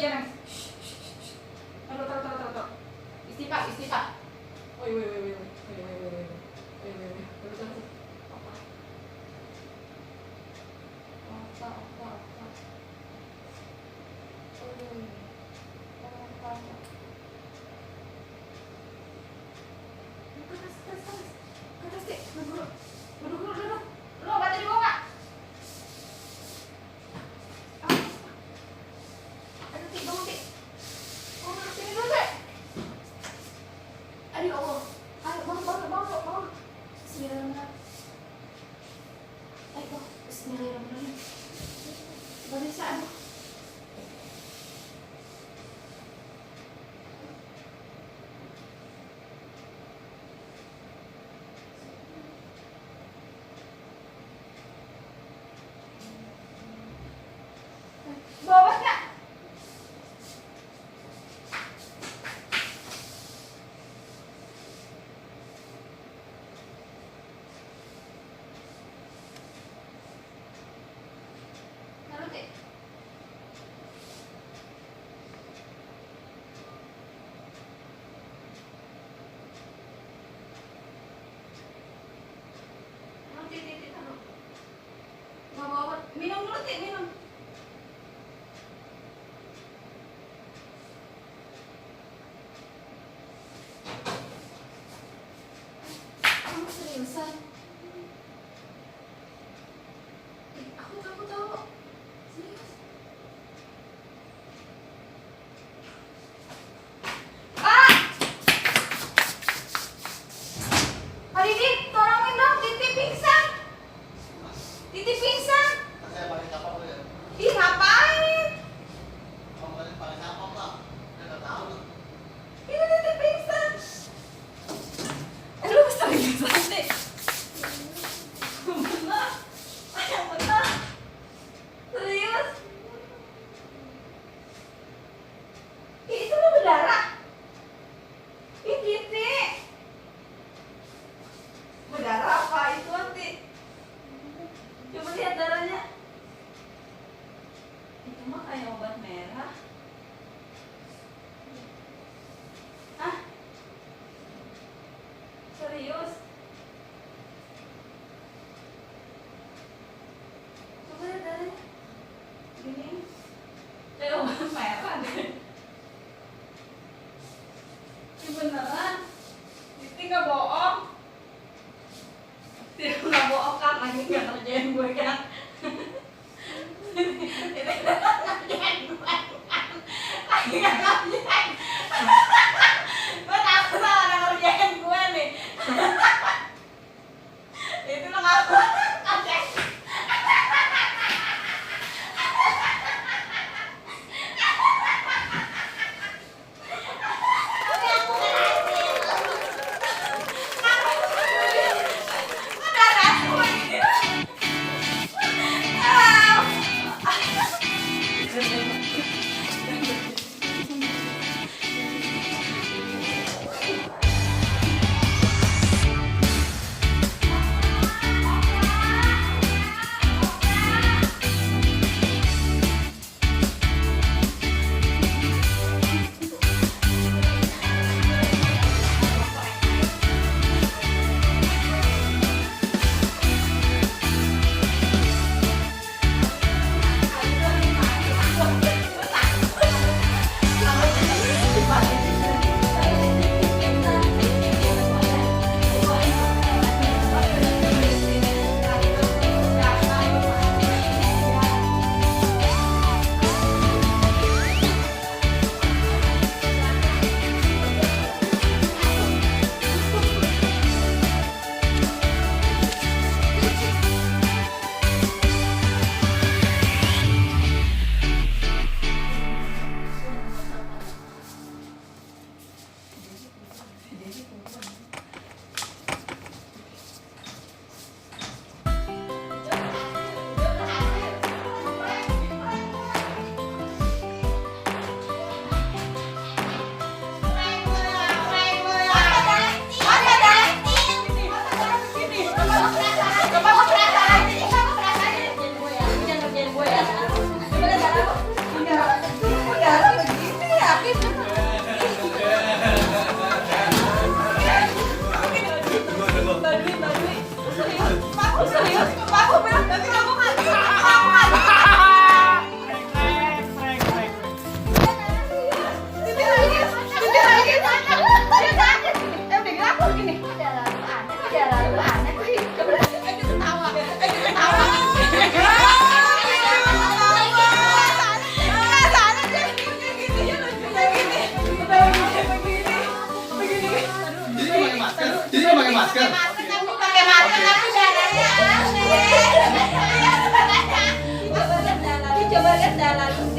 Jereng. Taruh. Istipa. Woi. Taruh. Opa. Ke atas deh. Duduk. Lo baca di bawah nggak? Aduh, Tik, bangun, Tik. Bangun, sini dulu, Tik. Aduh, ya Allah. Ayo, bangun. Bismillahirrahmanirrahim. Ayo, bismillahirrahmanirrahim. Gak bisa, aduh. Bawa obat nggak? Taruh, Tik. Taruh, Tik, taruh. Bawa obat. Minum dulu, Tik, minum. Kamu seriusan? Aku tahu. Serius. Pak Didi, tolongin dong, Titi pingsan. Saya pakai siapa bu ya? Ih, ngapain? Kamu tadi pakai siapa pak? Saya nggak tahu. Ini Titi pingsan. Lu seriusan deh. Bener. Yang bener. Serius. Ih, itu lu berdarah. Ih, Titi. Berdarah apa itu, Titi? Coba lihat darahnya. Itu mah kayak obat merah. Ah, serius? Coba lihat darahnya. Gini. Kayak obat merah deh. Ini beneran. Titi nggak bohong. Titi nggak bohong kan, lagi nggak ngerjain gue kan. Titi nggak ngerjain gue kan. Lagi nggak ngerjain. Gue takut sama ada ngerjain gue nih. Itu lo nggak ngerjain. Tapi aku berhasil. Darah gue ini. Ah. masker. Kamu pakai masker tapi darahnya aneh. Coba lihat darah lu.